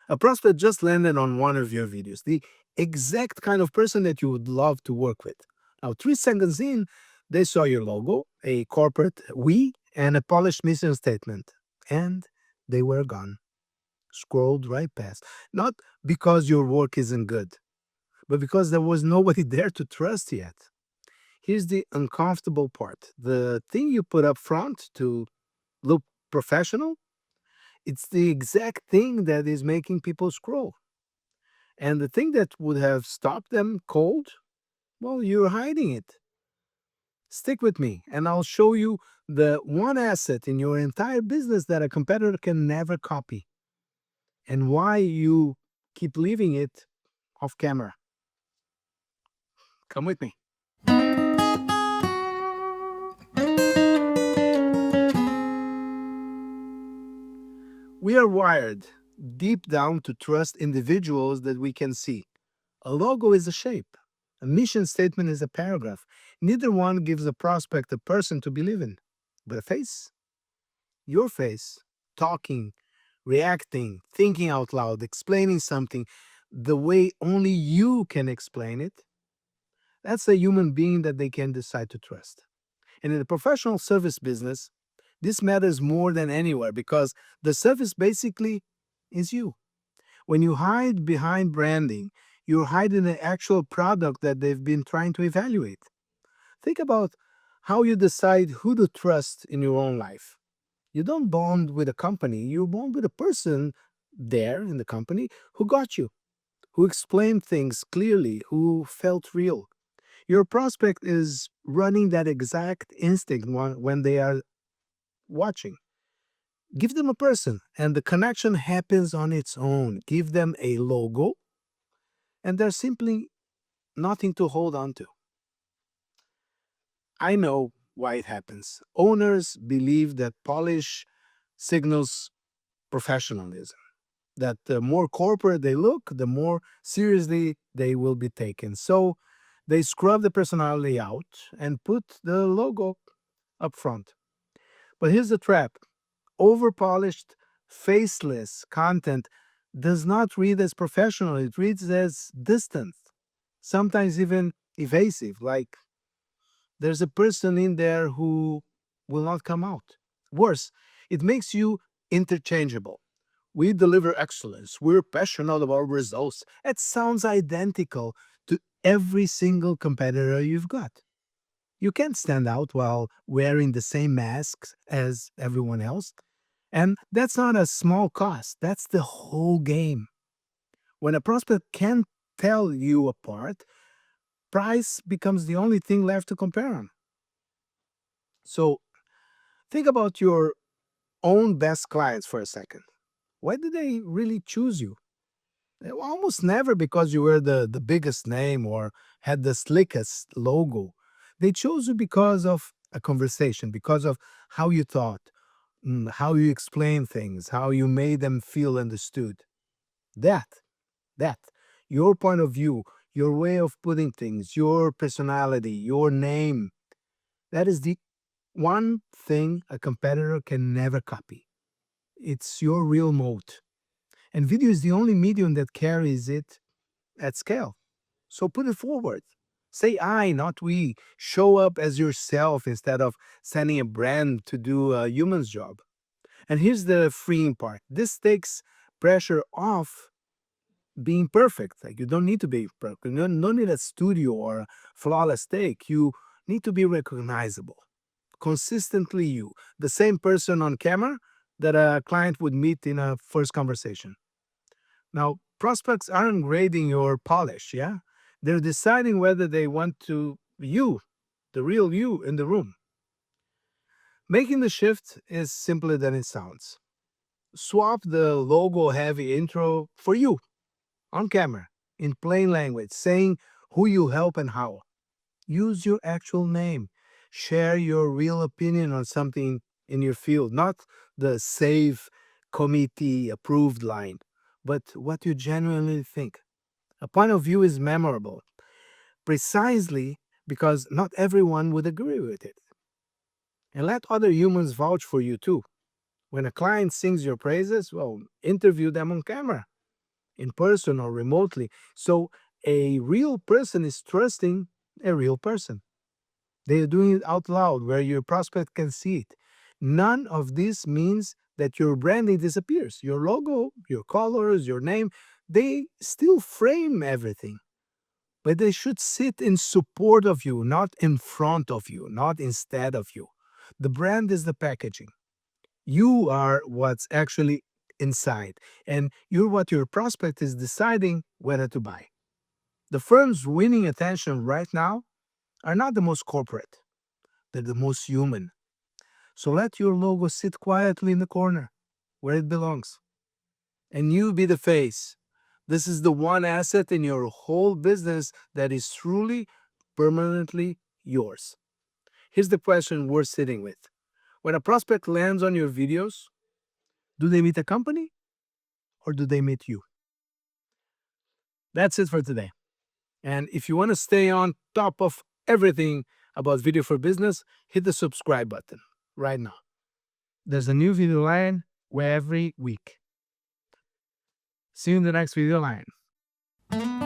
A prospect just landed on one of your videos, the exact kind of person that you would love to work with. Now, 3 seconds in, they saw your logo, a corporate we, and a polished mission statement, and they were gone. Scrolled right past. Not because your work isn't good, but because there was nobody there to trust yet. Here's the uncomfortable part: the thing you put up front to look professional, it's the exact thing that is making people scroll. And the thing that would have stopped them cold, well, you're hiding it. Stick with me, and I'll show you the one asset in your entire business that a competitor can never copy, and why you keep leaving it off camera. Come with me. We are wired deep down to trust individuals that we can see. A logo is a shape, a mission statement is a paragraph. Neither one gives a prospect a person to believe in. But a face, your face, talking, reacting, thinking out loud, explaining something the way only you can explain it, that's a human being that they can decide to trust. And in the professional service business, this matters more than anywhere because the service basically is you. When you hide behind branding, you're hiding the actual product that they've been trying to evaluate. Think about how you decide who to trust in your own life. You don't bond with a company, you bond with a person there in the company who got you, who explained things clearly, who felt real. Your prospect is running that exact instinct when they are watching. Give them a person, and the connection happens on its own. Give them a logo, and there's simply nothing to hold on to. I know why it happens. Owners believe that polish signals professionalism, that the more corporate they look, the more seriously they will be taken. So they scrub the personality out and put the logo up front. But here's the trap: overpolished, faceless content does not read as professional, it reads as distant, sometimes even evasive, like there's a person in there who will not come out. Worse, it makes you interchangeable. We deliver excellence. We're passionate about results. It sounds identical to every single competitor you've got. You can't stand out while wearing the same masks as everyone else. And that's not a small cost, that's the whole game. When a prospect can't tell you apart, price becomes the only thing left to compare on. So think about your own best clients for a second. Why did they really choose you? Almost never because you were the biggest name or had the slickest logo. They chose you because of a conversation, because of how you thought, how you explained things, how you made them feel understood. That, that, your point of view, your way of putting things, your personality, your name, that is the one thing a competitor can never copy. It's your real moat. And video is the only medium that carries it at scale. So put it forward. Say I, not we. Show up as yourself instead of sending a brand to do a human's job. And here's the freeing part: this takes pressure off being perfect. Like, you don't need to be perfect. You don't need a studio or a flawless take. You need to be recognizable. Consistently you. The same person on camera that a client would meet in a first conversation. Now, prospects aren't grading your polish, yeah? They're deciding whether they want to you, the real you in the room. Making the shift is simpler than it sounds. Swap the logo heavy intro for you on camera in plain language, saying who you help and how. Use your actual name. Share your real opinion on something in your field, not the safe committee approved line, but what you genuinely think. A point of view is memorable precisely because not everyone would agree with it. And let other humans vouch for you too. When a client sings your praises, well, interview them on camera. in person or remotely. So a real person is trusting a real person. They're doing it out loud where your prospect can see it. None of this means that your branding disappears. Your logo, your colors, your name, they still frame everything, but they should sit in support of you, not in front of you, not instead of you. The brand is the packaging. You are what's actually inside, and you're what your prospect is deciding whether to buy. The firms winning attention right now are not the most corporate, they're the most human. So let your logo sit quietly in the corner where it belongs, and you be the face. This is the one asset in your whole business that is truly, permanently yours. Here's the question we're sitting with. When a prospect lands on your videos, do they meet a company or do they meet you? That's it for today. And if you want to stay on top of everything about video for business, hit the subscribe button right now. There's a new video line every week. See you in the next video line.